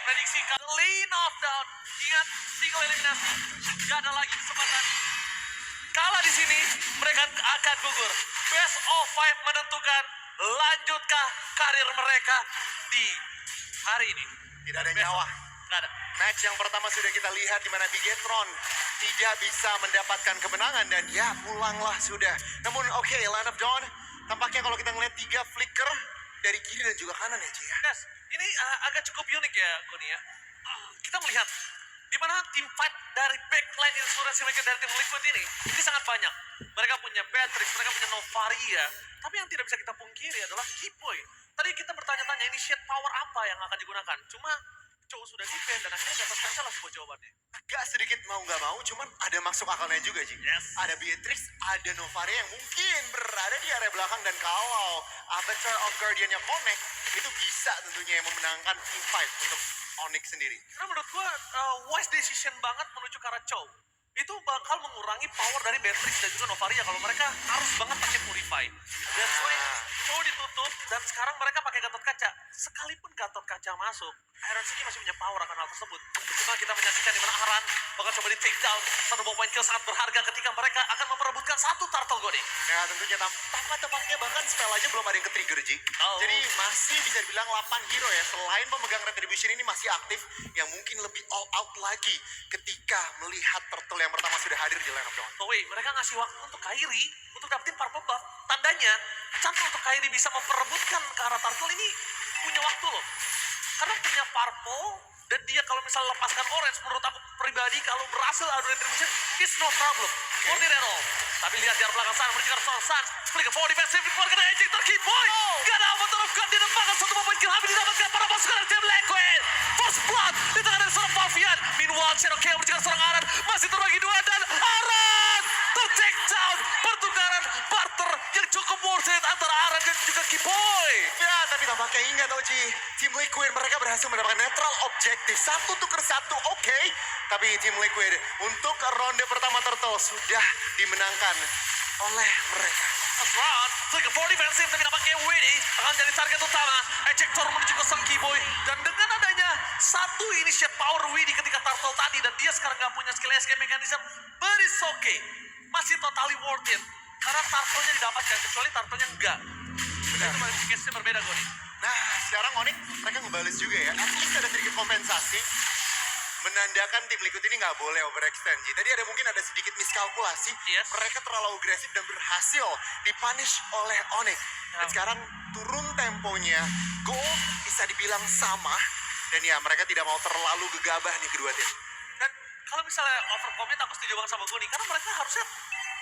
Prediksi clean off down. Ingat, single eliminasi. Gak ada lagi kesempatan. Kalah di sini, mereka akan gugur. Best of five menentukan lanjutkah karir mereka di hari ini. Tidak ada nyawa. Gak ada. Match yang pertama sudah kita lihat di mana Bigetron tidak bisa mendapatkan kemenangan dan ya pulanglah sudah. Namun oke, Land of Dawn tampaknya kalau kita ngeliat 3 flicker dari kiri dan juga kanan ya Ci ya. Yes, ini agak cukup unik ya Goni ya. Kita melihat di mana tim fight dari backline insurance mereka dari tim Liquid ini sangat banyak. Mereka punya Beatrix, mereka punya Novaria, tapi yang tidak bisa kita pungkiri adalah Kiboy. Tadi kita bertanya-tanya initiate power apa yang akan digunakan. Cuma Chow sudah defend dan akhirnya dapat spesial lah sebuah jawabannya. Agak sedikit mau nggak mau, cuman ada masuk akalnya juga Ci. Yes. Ada Beatrix, ada Novaria yang mungkin berada di area belakang dan kalau Avatar of Guardian-nya connect, itu bisa tentunya yang memenangkan team fight untuk Onyx sendiri. Karena menurut gua wise decision banget menuju ke arah Chow. Itu bakal mengurangi power dari Beatrix dan juga Novaria kalau mereka harus banget pakai Purify. That's why Chow ditutup dan sekarang mereka pakai Gatot Kaca. Sekalipun Gatot Kaca masuk, Iron City masih punya power akan hal tersebut. Cuma kita menyaksikan di mana Aran bakal coba di take down. Satu point kill sangat berharga ketika mereka akan memperebutkan satu turtle Goni. Ya tentunya tanpa tepatnya bahkan spell aja belum ada yang ke-trigger Ji. Jadi masih bisa dibilang 8 hero ya. Selain pemegang Retribution ini masih aktif yang mungkin lebih all out lagi ketika melihat turtle yang pertama sudah hadir di Land of Dawn. Oh wait, mereka ngasih waktu untuk Kairi untuk dapetin purple buff. Tandanya, chance untuk Kairi bisa memperebutkan ke arah turtle ini punya waktu loh. Karena punya purple dan dia kalau misalnya lepaskan orange, menurut aku pribadi kalau berhasil adu retribution, it's no problem. For the all. Tapi lihat di arah belakang sana, menuju ke arah Sans. Split ke 4 defensive, keluar ke ejector key boy. Gak ada Avatar of God di depan, satu point kill habis didapatkan para pasukan tim Liquid. First blood di tengah dari seorang Pavian. Meanwhile, Shadow Chaos menuju ke arah seorang Aran. Masih terbagi dua dan Aran ter-take down. Pertukaran barter yang cukup worth it antara Aran dan juga Kiboy. Ya tapi tampaknya ingat Oji, tim Liquid mereka berhasil mendapatkan neutral objektif. Satu tuker satu, oke. Tapi tim Liquid untuk ronde pertama Turtle sudah dimenangkan oleh mereka. Run, flick 4 defensive tapi nampaknya Widdy akan jadi target utama. Ejector menuju ke sang Kiboy dan dengan adanya satu initiate power Widdy ketika turtle tadi dan dia sekarang nggak punya skill escape mechanism, but it's okay, masih totally worth it karena turtle-nya didapatkan kecuali turtle-nya enggak. Benar. Itu case-nya berbeda Goni. Nah sekarang Onyx mereka ngebales juga ya. At least ada sedikit kompensasi. Menandakan tim Liquid ini nggak boleh overextend. Ji. Tadi mungkin ada sedikit miskalkulasi. Yes. Mereka terlalu agresif dan berhasil dipunish oleh Onyx. Dan sekarang turun temponya. Gold bisa dibilang sama. Dan ya mereka tidak mau terlalu gegabah nih kedua tim. Dan kalau misalnya overcommit aku setuju banget sama Goni karena mereka harusnya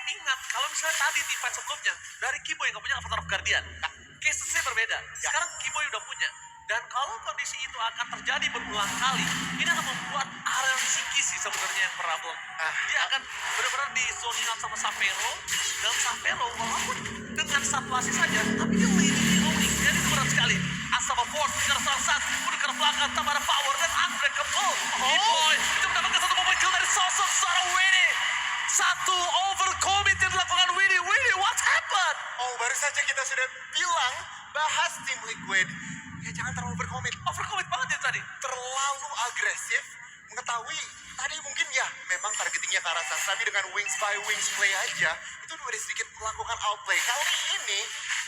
ingat kalau misalnya tadi di fight sebelumnya dari Kiboy yang gak punya Avatar of Guardian. Nah, case-nya berbeda. Sekarang Kiboy udah punya. Dan kalau kondisi itu akan terjadi berulang kali, ini akan membuat Aran Siki sih sebenarnya yang problem. Dia akan benar-benar di zone out sama Sapero. Dan Sapero walaupun dengan satu asis saja, tapi dia leading Onyx. Jadi itu berat sekali. Asama Force, bicara saat udah ke belakang, tambah ada power dan unbreakable. Kiboy, itu mendapatkan satu moment kill dari sosok seorang Winnie. Satu overcommit yang dilakukan Winnie. Winnie, what happened? Oh baru saja kita sudah bilang bahas tim Liquid. Ya jangan terlalu overcommit. Overcommit banget ya tadi. Terlalu agresif. Mengetahui tadi mungkin ya memang targetingnya ke arah Sans. Tapi dengan wings by wings play aja. Itu udah sedikit melakukan outplay. Kali ini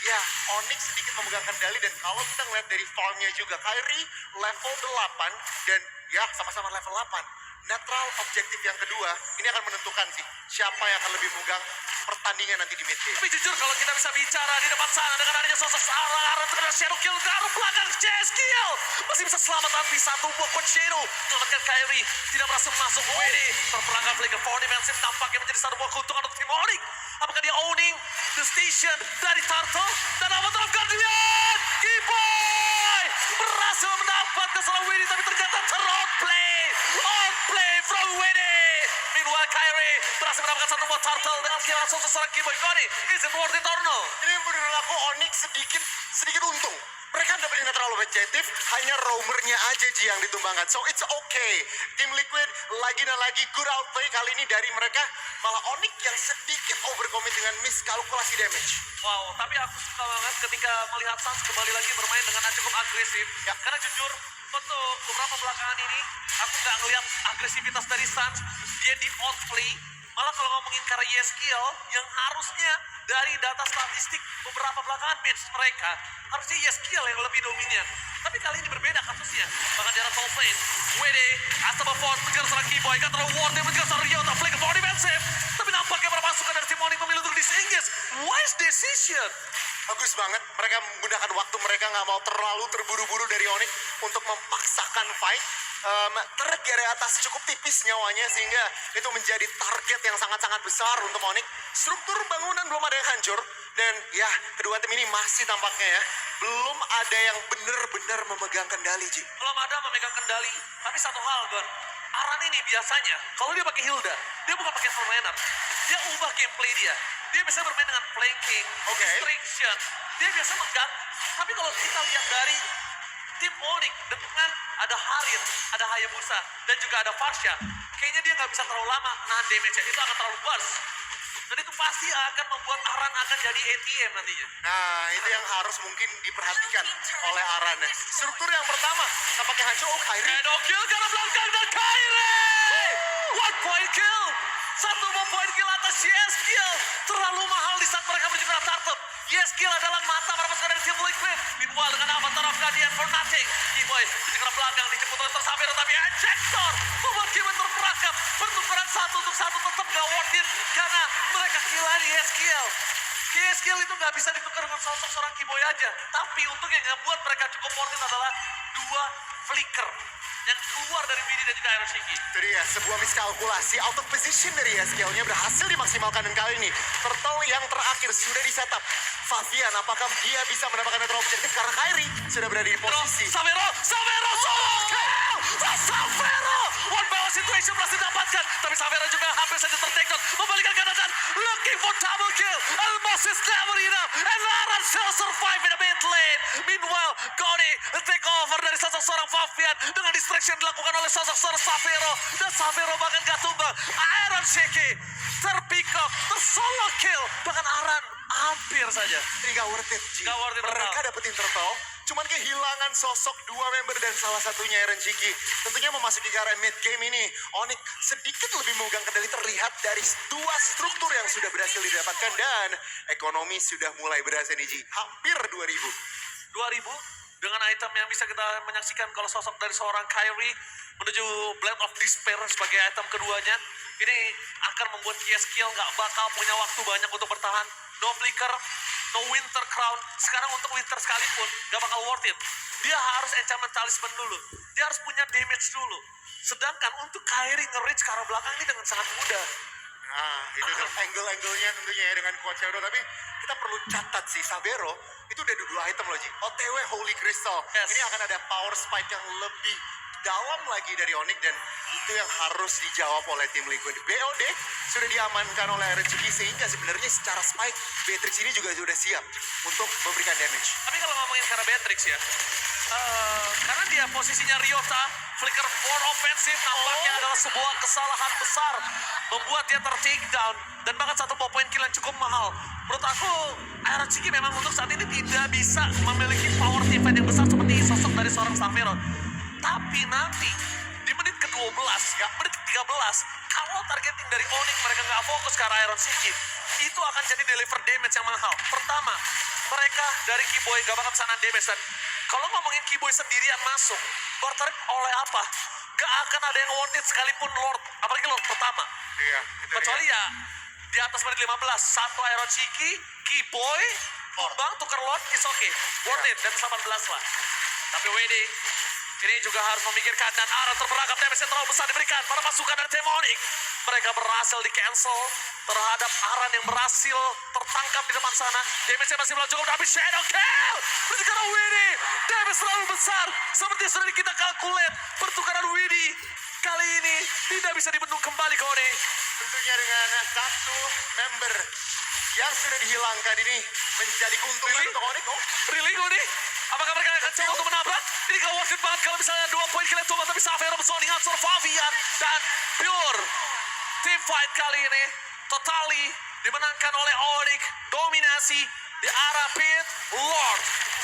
ya Onyx sedikit memegang kendali. Dan kalau kita ngeliat dari farmnya juga. Kairi level 8. Dan ya sama-sama level 8. Netral objektif yang kedua ini akan menentukan sih siapa yang akan lebih memegang pertandingan nanti di mid game. Tapi jujur kalau kita bisa bicara di depan sana dengan adanya sosok Aran terkena Shadow Kill ke arah belakang Skill masih bisa selamat tapi satu buah Coach Shadow menyelamatkan Kairi tidak berhasil masuk WD terperangkap lagi 4 defensive nampaknya menjadi satu buah keuntungan untuk tim Onyx. Apakah dia owning the station dari Turtle dan Avatar of Guardian Kiboy berhasil mendapatkan seorang WD tapi ternyata outplay from WD. Meanwhile Kairi berhasil mendapatkan satu buah Turtle dengan skill langsung seorang Kiboy. Goni, is it worth it or no? Ini menurut aku Onyx sedikit untung. Mereka dapetin netral objektif, hanya roamernya aja Ji yang ditumbangkan. So it's okay. Tim Liquid lagi dan lagi good outplay kali ini dari mereka. Malah Onyx yang sedikit overcommit dengan miskalkulasi damage. Wow, tapi aku suka banget ketika melihat Sans kembali lagi bermain dengan cukup agresif. Ya, karena jujur Untuk beberapa belakangan ini, aku nggak ngeliat agresivitas dari Suns. Dia di outplay. Malah kalau ngomongin karena skill, yang harusnya dari data statistik beberapa belakangan match mereka, harusnya skill yang lebih dominan. Tapi kali ini berbeda kasusnya. Bahkan di arah top lane, Wede, Astaba Ford, menjelaskan seorang Keyboy, kan terlalu Ward, dia menjelaskan seorang Ryota, flicker for defensive. Tapi nampaknya para pasukan dari tim Onyx memilih untuk disengage. Wise decision. Bagus banget, mereka menggunakan waktu mereka nggak mau terlalu terburu-buru dari Onyx untuk memaksakan fight. Turret di area atas cukup tipis nyawanya sehingga itu menjadi target yang sangat-sangat besar untuk Onyx. Struktur bangunan belum ada yang hancur dan ya kedua tim ini masih tampaknya ya belum ada yang benar-benar memegang kendali, Ji. Belum ada memegang kendali, tapi satu hal, Gon. Aran ini biasanya, kalau dia pakai Hilda, dia bukan pakai Forlaner. Dia ubah gameplay dia. Dia bisa bermain dengan flanking, Oke. distraction. Dia biasa mengganggu. Tapi kalau kita lihat dari tim Onyx dengan ada Harit, ada Hayabusa, dan juga ada Farsha, kayaknya dia nggak bisa terlalu lama nahan damage-nya. Itu akan terlalu burst. Dan itu pasti akan membuat Aran akan jadi ATM nantinya. Nah, itu yang harus mungkin diperhatikan oleh Aran. Struktur yang pertama, tampaknya hancur. Oh, Kyrie. Shadow kill karena belakang dan Kyrie! One point kill! Satu point kill atas Yeskill. Terlalu mahal di saat mereka menuju ke arah turtle. Yeskill adalah mata para pasukan dari tim Liquid. Meanwhile dengan Avatar of Guardian for nothing. Keyboy di arah belakang dijemput oleh Tersabero tapi ejector membuat Keyboy terperangkap. Pertukaran 1-1 tetap gak worth it karena mereka kehilangan Yeskill. Yeskill itu gak bisa ditukar dengan sosok seorang Keyboy aja. Tapi untuk yang ngebuat mereka cukup worth it adalah dua flicker yang keluar dari Midi dan juga Iron Shiki. Itu dia, sebuah miskalkulasi out of position dari skill-nya berhasil dimaksimalkan dan kali ini turtle yang terakhir sudah di setup. Fabian, apakah dia bisa mendapatkan metro objektif karena Kyrie sudah berada di posisi. Savero solo kill! Savero! One power situation berhasil didapatkan. Tapi Savero juga hampir saja tertakedown. Membalikan keadaan, looking for double kill. Almost is never enough. And Aran still survive in the mid lane. Meanwhile, Cody take over dari sosok seorang Fabian dengan distraction dilakukan oleh sosok seorang Savero. Dan Savero bahkan gak tumbang. Iron Shiki terpick up, tersolo kill. Bahkan Aran hampir saja. Ini gak worth it, Ji. Gak worth it, Mereka betul. dapetin turtle, cuman kehilangan sosok dua member dan salah satunya Eren Chiki. Tentunya memasuki ke arah mid game ini, Onyx sedikit lebih memegang kendali terlihat dari dua struktur yang sudah berhasil didapatkan dan ekonomi sudah mulai berhasil nih, Ji. Hampir 2000. 2000 dengan item yang bisa kita menyaksikan kalau sosok dari seorang Kyrie menuju Blade of Despair sebagai item keduanya. Ini akan membuat Yeskill nggak bakal punya waktu banyak untuk bertahan. No flicker, no winter crown. Sekarang untuk winter sekalipun nggak bakal worth it. Dia harus enchantment talisman dulu. Dia harus punya damage dulu. Sedangkan untuk Kyrie nge-reach ke arah belakang ini dengan sangat mudah. Nah, itu tuh angle-angle-nya tentunya ya dengan Coach Shadow. Tapi kita perlu catat sih, Savero itu udah dua item loh, Ji. OTW Holy Crystal. Yes. Ini akan ada power spike yang lebih dalam lagi dari Onyx dan itu yang harus dijawab oleh tim Liquid. BOD sudah diamankan oleh Eren Chiki sehingga sebenarnya secara spike Beatrix ini juga sudah siap untuk memberikan damage. Tapi kalau ngomongin karena Beatrix ya, karena dia posisinya Ryota, flicker for offensive nampaknya adalah sebuah kesalahan besar. Membuat dia ter-take down dan bahkan satu poin kill yang cukup mahal. Menurut aku, Iron Shiki memang untuk saat ini tidak bisa memiliki power defense yang besar seperti sosok dari seorang Savero. Tapi nanti, di menit ke-12, ya menit ke-13, kalau targeting dari Onyx mereka nggak fokus ke arah Iron Shiki, itu akan jadi deliver damage yang mahal. Pertama, mereka dari Keyboy gak bakal bisa nahan damage dan kalau ngomongin Keyboy sendirian masuk, barterin oleh apa? Gak akan ada yang worth it sekalipun Lord, apalagi Lord pertama. Iya, itu Kecuali dia. ya di atas menit 15, satu Iron Shiki, Keyboy, tumbang, tukar Lord, is okay. Worth it, dan 18 lah. Tapi WD, ini juga harus memikirkan dan Aran terperangkap damage yang terlalu besar diberikan pada pasukan dari tim Onyx. Mereka berhasil di cancel terhadap Aran yang berhasil tertangkap di depan sana. Damage-nya masih belum cukup tapi Shadow Kill. Pertukaran Widi, damage terlalu besar. Seperti sudah kita kalkulate, pertukaran Widi kali ini tidak bisa dibendung kembali ke Onyx. Tentunya dengan satu member yang sudah dihilangkan ini menjadi keuntungan Really? untuk Onyx. Oh, Really nih? Apakah mereka akan coba untuk menabrak? Ini gak worth it banget kalau misalnya 2 poin kalian tumbang tapi Savero bersama dengan Fabian dan Pure. Team fight kali ini totally dimenangkan oleh Onyx. Dominasi di arah pit Lord.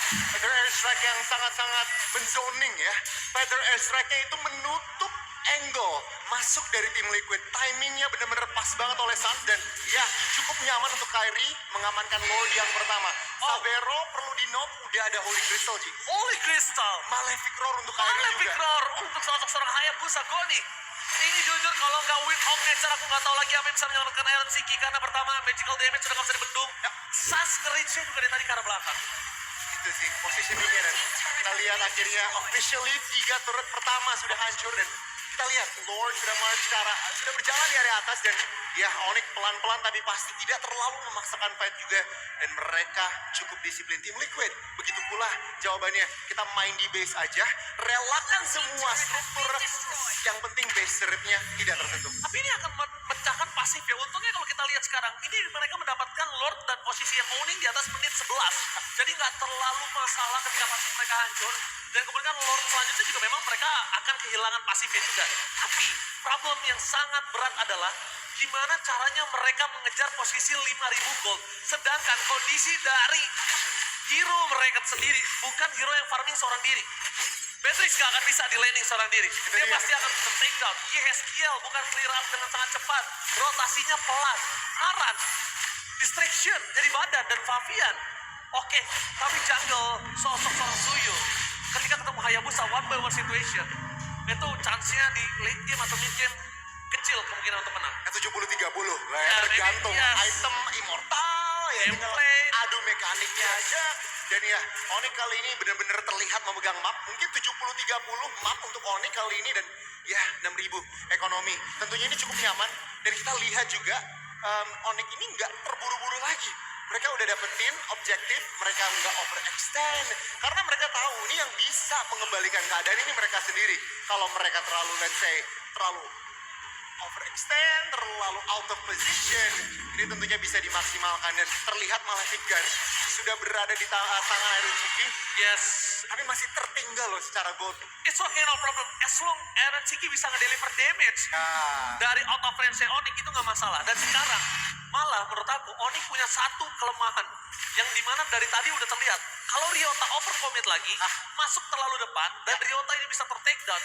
Feather airstrike yang sangat-sangat menzoning ya. Feather airstrike-nya itu menutup angle masuk dari tim Liquid. Timingnya benar-benar pas banget oleh Suns dan ya cukup nyaman untuk Kyrie mengamankan Lord yang pertama. Savero perlu di note udah ada Holy Crystal Ji. Holy Crystal. Malefic Roar untuk Kyrie Malefic juga. Roar untuk sosok seorang Hayabusa Goni. Ini jujur kalau nggak win of nature aku nggak tahu lagi apa yang bisa menyelamatkan Iron Siki karena pertama magical damage sudah nggak bisa dibendung. Sans nge-reach-nya juga dari tadi ke arah belakang. Itu sih positioningnya dan kita lihat akhirnya officially 3 turret pertama sudah hancur dan kita lihat Lord sudah march ke arah, sudah berjalan di area atas dan ya Onyx pelan-pelan tapi pasti tidak terlalu memaksakan fight juga dan mereka cukup disiplin tim Liquid. Begitu pula jawabannya kita main di base aja, relakan semua struktur, yang penting base rate-nya tidak tersentuh. Tapi ini akan memecahkan pasif ya. Untungnya kalau kita lihat sekarang, ini mereka mendapatkan Lord dan posisi yang owning di atas menit 11. Jadi nggak terlalu masalah ketika pasif mereka hancur. Dan kemudian Lord selanjutnya juga memang mereka akan kehilangan pasifnya juga. Tapi problem yang sangat berat adalah gimana caranya mereka mengejar posisi 5.000 gold. Sedangkan kondisi dari hero mereka sendiri bukan hero yang farming seorang diri. Beatrix gak akan bisa di landing seorang diri. Dia pasti akan take down. Yeskiel bukan clear up dengan sangat cepat. Rotasinya pelan. Aran. Distraction dari badan dan Fabian. Oke, tapi jungle sosok seorang Suyu. Ketika ketemu Hayabusa one by one situation. Itu chance-nya di late game atau mid game kecil kemungkinan untuk menang. 70-30 lah Ya, ya, tergantung maybe, yes. item immortal ya tinggal Gameplay. adu mekaniknya aja dan ya Onyx kali ini benar-benar terlihat memegang map mungkin 70-30 map untuk Onyx kali ini dan ya 6.000 ekonomi tentunya ini cukup nyaman dan kita lihat juga Onyx ini nggak terburu-buru lagi. Mereka udah dapetin objektif, mereka nggak overextend. Karena mereka tahu ini yang bisa mengembalikan keadaan ini mereka sendiri. Kalau mereka terlalu, let's say, terlalu overextend, terlalu out of position, ini tentunya bisa dimaksimalkan dan terlihat Malefic Gun sudah berada di tangan Iron Siki. Yes. Tapi masih tertinggal loh secara gold. It's okay, no problem. As long Aaron Siki bisa nge-deliver damage dari out of range Onyx itu nggak masalah. Dan sekarang malah menurut aku Onyx punya satu kelemahan yang dimana dari tadi udah terlihat. Kalau Ryota overcommit lagi, masuk terlalu depan dan Ryota ini bisa ter-take down,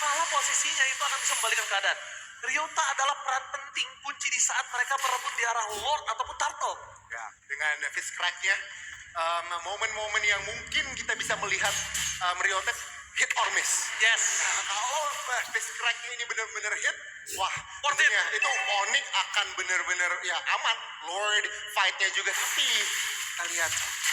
malah posisinya itu akan bisa membalikan keadaan. Ryota adalah peran penting kunci di saat mereka merebut di arah Lord ataupun Turtle. Ya, dengan fist crack-nya, momen-momen yang mungkin kita bisa melihat Ryota hit or miss. Yes. Nah, kalau fist crack-nya ini benar-benar hit, wah, Worth it. tentunya itu Onyx akan benar-benar ya aman. Lord fight-nya juga, tapi kita lihat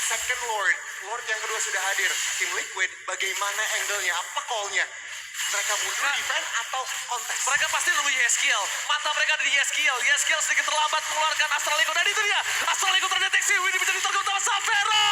second Lord yang kedua sudah hadir. Tim Liquid, bagaimana angle-nya, apa call-nya? Mereka mundur defense atau kontes? Mereka pasti nunggu Yeskiel. Mata mereka ada di Yeskiel. Yeskiel sedikit terlambat mengeluarkan Astral Echo. Dan itu dia. Astral Echo terdeteksi. Ini menjadi target utama Savero.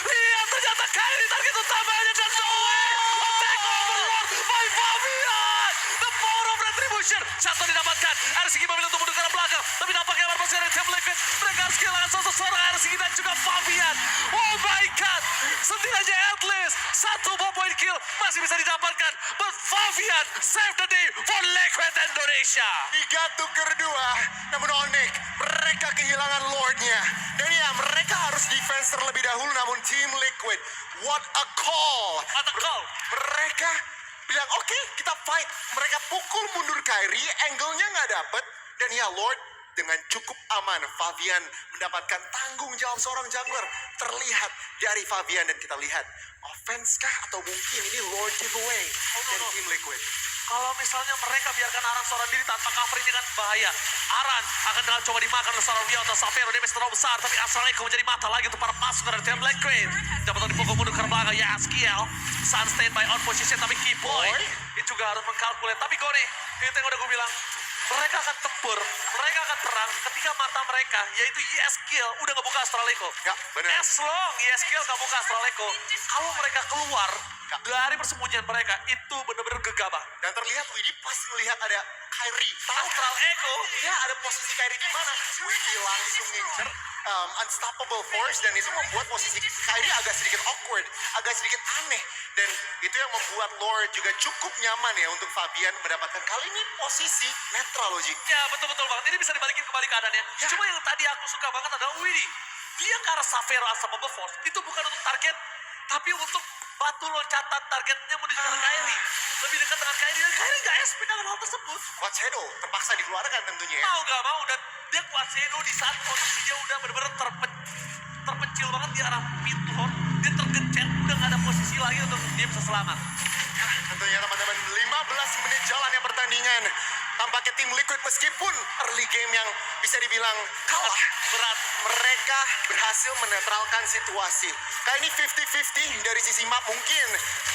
Lihat ternyata Kyrie target utamanya. Dan no way. Attack overlord by Fabian. The power of retribution. Satu didapatkan. RSG memilih untuk mundur ke arah belakang. Tapi nampaknya berpasir dari tim Liquid. Mereka harus kehilangan sosok seorang RSG dan juga Fabian. Oh my god. Setidaknya at least satu point kill masih bisa didapatkan. But Fabian save the day for Liquid Indonesia. 3 tuker 2, namun Onyx mereka kehilangan Lordnya. Dan ya mereka harus defense terlebih dahulu namun Team Liquid, what a call. What a call. Mereka bilang oke, kita fight. Mereka pukul mundur Kyrie, angle-nya nggak dapet. Dan ya Lord dengan cukup aman Fabian mendapatkan tanggung jawab seorang jungler terlihat dari Fabian dan kita lihat offense kah atau mungkin ini Lord giveaway dari Team Liquid. Kalau misalnya mereka biarkan Aran seorang diri tanpa cover ini kan bahaya. Aran akan dengan coba dimakan oleh seorang Rio atau Savero. Dia terlalu besar tapi Astral Echo menjadi mata lagi untuk para pasukan dari Team Liquid. Dapat dipukul mundur ke belakang. Ya Skill. Sun stand by on position tapi Keyboy ini juga harus mengkalkulasi. Tapi Goni, itu yang udah gue bilang. Mereka akan tempur, mereka akan perang ketika mata mereka, yaitu Yeskiel, udah ngebuka Astral Echo. Ya, benar. As long Yeskiel nggak buka Astral Echo, kalau mereka keluar dari persembunyian mereka, itu benar-benar gegabah. Dan terlihat Widi pas melihat ada Kyrie. Astral Echo, Ya ada posisi Kyrie di mana? Widi langsung ngincer unstoppable force dan itu membuat posisi Kyrie agak sedikit awkward, agak sedikit aneh. Dan itu yang membuat Lord juga cukup nyaman ya untuk Fabian mendapatkan kali ini posisi netral loh Ji. ya betul-betul banget. Ini bisa dibalikin kembali keadaannya. Ya. Cuma yang tadi aku suka banget adalah Widi. Dia ke arah Savero Unstoppable Force, itu bukan untuk target Tapi untuk batu loncatan targetnya menuju ke Kyrie. Lebih dekat dengan Kyrie, dan Kyrie gak expect dengan hal tersebut. Watch Shadow terpaksa dikeluarkan tentunya ya. Mau gak mau, dan dia kuasain di saat posisi dia udah bener-bener terpencil banget di arah pintu horn. Dia tergencet, udah gak ada posisi lagi untuk dia bisa selamat. Tentunya teman-teman, 15 menit jalannya pertandingan. Tampaknya tim Liquid meskipun early game yang bisa dibilang kalah, Berat. mereka berhasil menetralkan situasi. Kayak ini 50-50 dari sisi map mungkin.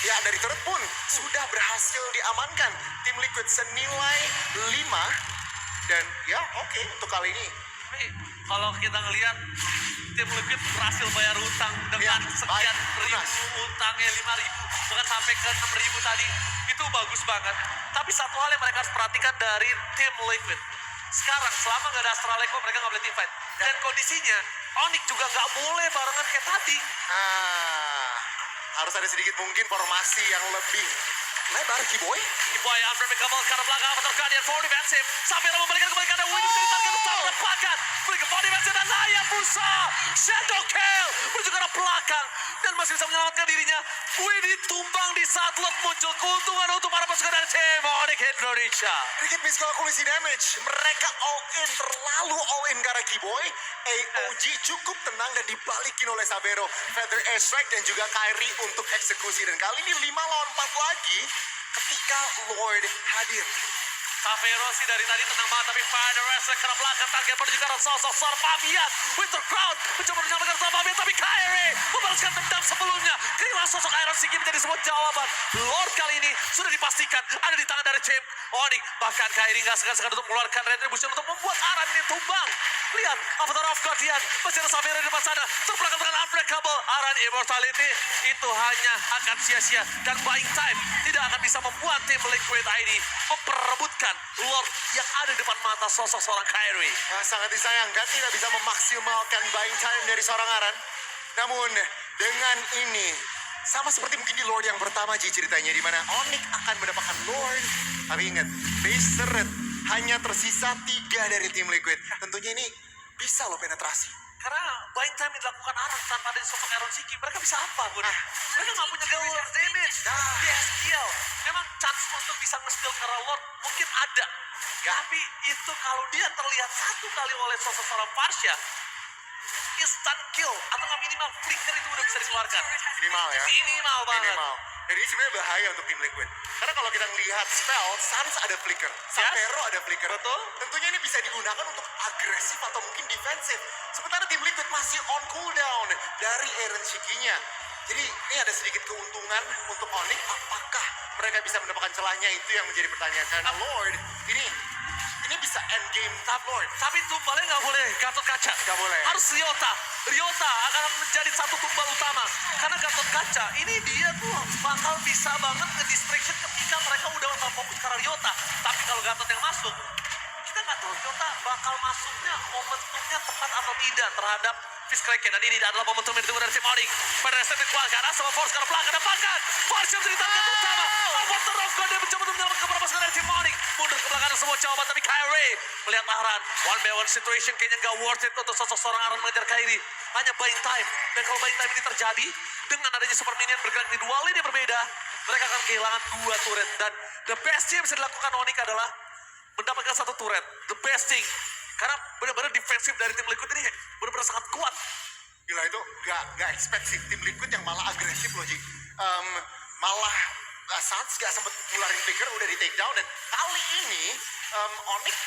Ya dari turret pun sudah berhasil diamankan. Tim Liquid senilai 5. Dan ya oke, untuk kali ini. Tapi kalau kita ngelihat tim Liquid berhasil bayar utang dengan Ya, sekian baik, ribu lunas. utangnya 5.000 bahkan sampai ke 6.000 tadi, itu bagus banget. Tapi satu hal yang mereka harus perhatikan dari tim Liquid, sekarang selama nggak ada Astral Echo mereka nggak boleh team fight, dan kondisinya Onyx juga nggak boleh barengan kayak tadi. Harus ada sedikit mungkin formasi yang lebih lebar, Kiboy. Kiboy unbreakable karena belakang atau Guardian for defensive. Sampai memberikan kembali karena Winnie menjadi target utama dapatkan. Beri ke for defensive dan Naya Musa. Shadow kill. Menuju ke arah belakang. Dan masih bisa menyelamatkan dirinya. Winnie tumbang di saat lot muncul. Keuntungan untuk para pasukan dari tim Onyx Indonesia. Sedikit miskalkulasi damage. Mereka all in, terlalu all in karena Kiboy. AOG cukup tenang dan dibalikin oleh Sabero. Feather Airstrike dan juga Kyrie untuk eksekusi. Dan kali ini 5 lawan 4 lagi ketika Lord hadir. Savero sih dari tadi tenang banget, tapi Feather Airstrike ke belakang. Target menuju ke arah sosok Fabian. Winter Crown mencoba menyelamatkan Fabian, tapi Kyrie membalaskan dendam sebelumnya. Kehilangan sosok Iron Sigi menjadi sebuah jawaban. Lord kali ini sudah dipastikan ada di tangan dari tim Onyx. Bahkan Kyrie nggak segan-segan untuk mengeluarkan Retribution untuk membuat Aran ini tumbang. Lihat, Avatar of Guardian, masih ada Savero di depan sana. Terbelakang dengan Unbreakable. Aran Immortality itu hanya akan sia-sia. Dan buying time tidak akan bisa membuat tim Liquid ID memperebutkan Lord yang ada di depan mata sosok seorang Kyrie. Sangat disayangkan tidak bisa memaksimalkan buying time dari seorang Aran. Namun dengan ini sama seperti mungkin di Lord yang pertama Ji ceritanya, di mana Onyx akan mendapatkan Lord. Tapi ingat, base turret hanya tersisa 3 dari tim Liquid. Tentunya ini bisa loh penetrasi. Karena buying time yang dilakukan Aran tanpa ada sosok Iron Sigi, mereka bisa apa, Bun? Mereka nggak punya gawar damage. Dia skill. Memang chance untuk bisa nge-steal ke arah Lord mungkin ada. Tapi itu kalau dia terlihat satu kali oleh sosok seorang Farsha, instant kill atau nggak minimal flicker itu udah bisa dikeluarkan. Minimal ya. Minimal banget. Minimal. Dan ini sebenarnya bahaya untuk tim Liquid. Karena kalau kita melihat spell, Sans ada flicker, Sapero ada flicker. Betul. Tentunya ini bisa digunakan untuk agresif atau mungkin defensif. Sementara tim Liquid masih on cooldown dari Eren Shikinya. Jadi ini ada sedikit keuntungan untuk Onyx. Apakah mereka bisa mendapatkan celahnya, itu yang menjadi pertanyaan. Karena Lord ini bisa end game top Lord. Tapi tumbalnya nggak boleh Gatot Kaca. Nggak boleh. Harus Ryota. Ryota akan menjadi satu tumbal utama. Karena Gatot Kaca ini dia tuh bakal bisa banget nge-distraction ketika mereka udah fokus ke arah Ryota. Tapi kalau Gatot yang masuk, kita nggak tahu Ryota bakal masuknya momentumnya tepat atau tidak terhadap Fist Kraken. Dan ini adalah momentum yang ditunggu dari tim Onyx. Pada resep dikeluarkan, sama Force karena belakang dapatkan. Force yang menjadi target utama. Avatar of God dia mencoba untuk menyelamatkan beberapa pasukan dari tim Onyx. Mundur ke belakang semua jawaban, tapi Kyrie melihat Aran. One by one situation kayaknya nggak worth it untuk sosok seorang Aran mengejar Kyrie. Hanya buying time. Dan kalau buying time ini terjadi, dengan adanya super minion bergerak di 2 lane yang berbeda, mereka akan kehilangan 2 turret. Dan the best yang bisa dilakukan Onyx adalah mendapatkan 1 turret. The best thing. Karena benar-benar defensif dari tim Liquid ini benar-benar sangat kuat. Gila, itu gak expect sih tim Liquid yang malah agresif loh Ji. Malah Sans gak sempet ngeluarin flicker, udah di take down. Dan kali ini Onyx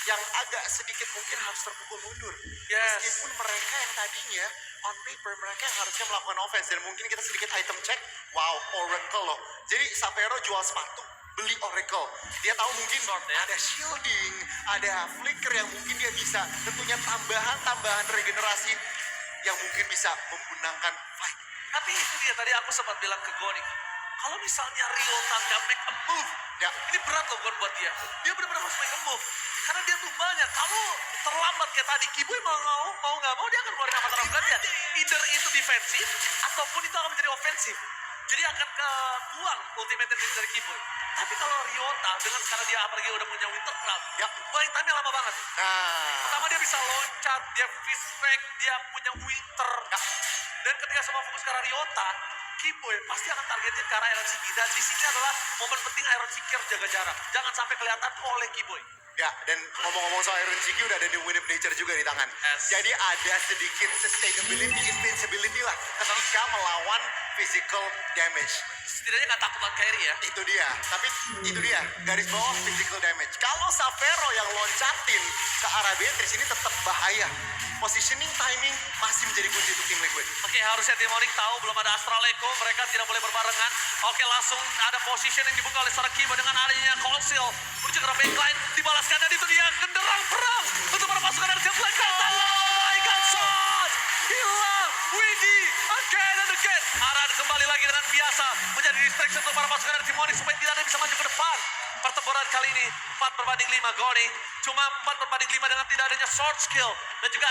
yang agak sedikit mungkin harus terpukul mundur. Yes. Meskipun mereka yang tadinya on paper mereka yang harusnya melakukan offense. Dan mungkin kita sedikit item check. Wow, Oracle loh. Jadi Sapero jual sepatu, beli Oracle. Dia tahu mungkin ada shielding, ada flicker yang mungkin dia bisa. Tentunya tambahan regenerasi yang mungkin bisa memenangkan fight. Tapi itu dia tadi aku sempat bilang ke Goni. Kalau misalnya Ryota nggak make a move, Ya. ini berat loh Gon buat dia. Dia benar-benar harus make a move. Karena dia tumbanya. Kalau terlambat kayak tadi, Kiboy mau nggak mau dia akan keluarin Avatar of God-nya. Either itu defensif ataupun itu akan menjadi ofensif. Jadi akan kebuang ultimate damage dari Kiboy. Tapi kalau Ryota dengan sekarang dia apalagi udah punya Winter Crown, Ya. buying time-nya lama banget. Nah, Pertama dia bisa loncat, dia fist back, dia punya Winter. Dan ketika semua fokus ke arah Ryota, Keyboy pasti akan targetin ke arah Iron Sheiki. Dan di sini adalah momen penting Iron Sheiki harus jaga jarak. Jangan sampai kelihatan oleh Keyboy. Ya, dan ngomong-ngomong soal Iron Sheiki udah ada di Wind of Nature juga di tangan. Yes. Jadi ada sedikit sustainability, invincibility lah ketika melawan physical damage. Setidaknya nggak takut lawan Kairi ya. Itu dia, tapi itu dia, garis bawah physical damage. Kalau Savero yang loncatin ke arah Beatrice ini tetap bahaya. Positioning, timing masih menjadi kunci untuk tim Liquid. Oke, harusnya tim Onyx tahu belum ada Astral Echo, mereka tidak boleh berbarengan. Oke, langsung ada position yang dibuka oleh seorang Keyboy dengan adanya Conceal. Menuju ke backline, dibalaskan dan itu dia genderang perang untuk para pasukan dari tim Black Panther. Oh my God, shot! Hilang, Widhi, again and again. Aran kembali lagi dengan biasa menjadi distraction untuk para pasukan dari tim Onyx supaya tidak ada yang bisa maju ke depan. Pertempuran kali ini 4/5 Goni. Cuma 4/5 dengan tidak adanya sword skill. Dan juga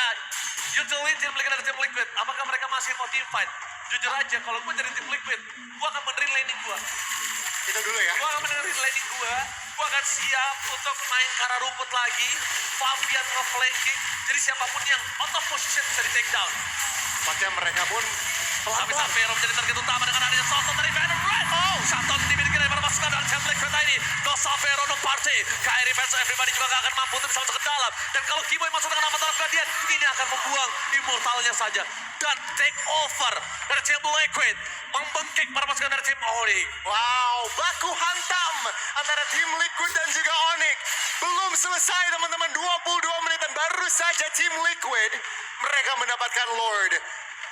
utility yang dimiliki dari tim Liquid. Apakah mereka masih mau team fight? Jujur aja, kalau gue jadi tim Liquid, gue akan benerin laning gue. Itu dulu ya. Gue akan benerin laning gue akan siap untuk main ke arah rumput lagi. Fabian nge-flanking. Jadi siapapun yang out of position bisa di take down. Makanya mereka pun Tapi pelan-pelan. Savero menjadi target utama dengan adanya Shotton dari Venom Red. Oh, Shotton dimiliki dari para pasukan dari tim Liquid ini. No Savero, no party. Kairi fans everybody juga gak akan mampu untuk bisa masuk ke dalam. Dan kalau Keyboy masuk dengan Avatar of Guardian, ini akan membuang immortalnya saja. Dan take over dari tim Liquid. Membengkek para pasukan dari tim Onyx. Wow, baku hantam antara tim Liquid dan juga Onyx. Belum selesai teman-teman, 22 menit dan baru saja tim Liquid mereka mendapatkan Lord.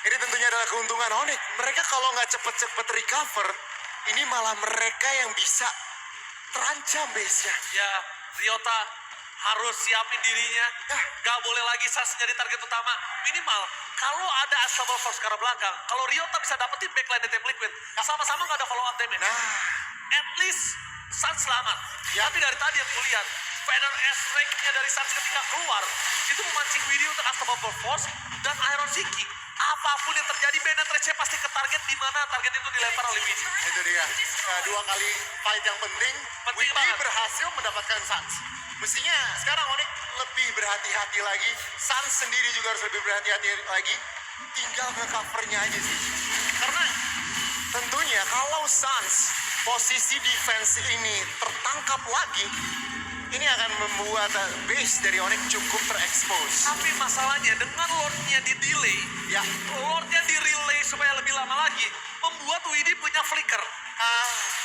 Ini tentunya adalah keuntungan Onyx. Mereka kalau nggak cepet-cepet recover, ini malah mereka yang bisa terancam base-nya. Ya, Ryota harus siapin dirinya. Gak boleh lagi Sans jadi target utama. Minimal, kalau ada Unstoppable Force ke arah belakang, kalau Ryota bisa dapetin backline di tim Liquid, sama-sama gak ada follow up damage. Nah, At least Sans selamat. Ya. Tapi dari tadi yang kulihat, Venom S-Rank-nya dari Sans ketika keluar, itu memancing video untuk Unstoppable Force dan Iron Seeking. Apapun yang terjadi, Benetrace pasti ke target di mana target itu dilempar oleh Widhi. itu dia. Dua kali fight yang penting. Penting Widhi banget. berhasil mendapatkan Sans. Mestinya sekarang Onyx lebih berhati-hati lagi. Sans sendiri juga harus lebih berhati-hati lagi. Tinggal ke covernya aja sih. Karena tentunya kalau Sans posisi defense ini tertangkap lagi, ini akan membuat base dari Onyx cukup terekspos. Tapi masalahnya dengan Lord-nya di delay, Ya, Lord-nya di relay supaya lebih lama lagi, membuat Widhi punya flicker.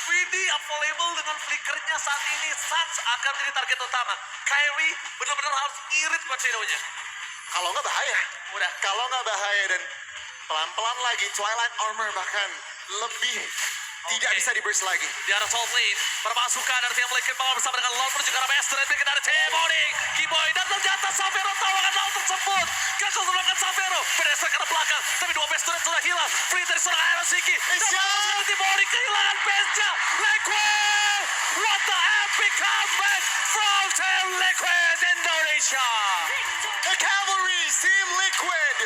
Widhi available dengan flickernya saat ini, Sans akan jadi target utama. Kairi benar-benar harus ngirit buat Shadow-nya. kalau nggak bahaya. Udah. Kalau nggak bahaya dan pelan-pelan lagi, Twilight Armor bahkan lebih tidak bisa di burst lagi. Di arah Salt Lane, berpasukan dari tim Liquid Power bersama dengan Lord menuju ke arah Master dan bikin dari tim Onyx. Keyboy dan ternyata Savero tahu akan hal tersebut. Gagal melakukan Savero, pedestrian ke arah belakang, tapi dua base turret sudah hilang. Free dari seorang Iron Seeking. Dan pasukan tim Onyx kehilangan base-nya. Liquid! What the epic comeback from Team Liquid Indonesia! The Cavalry, Team Liquid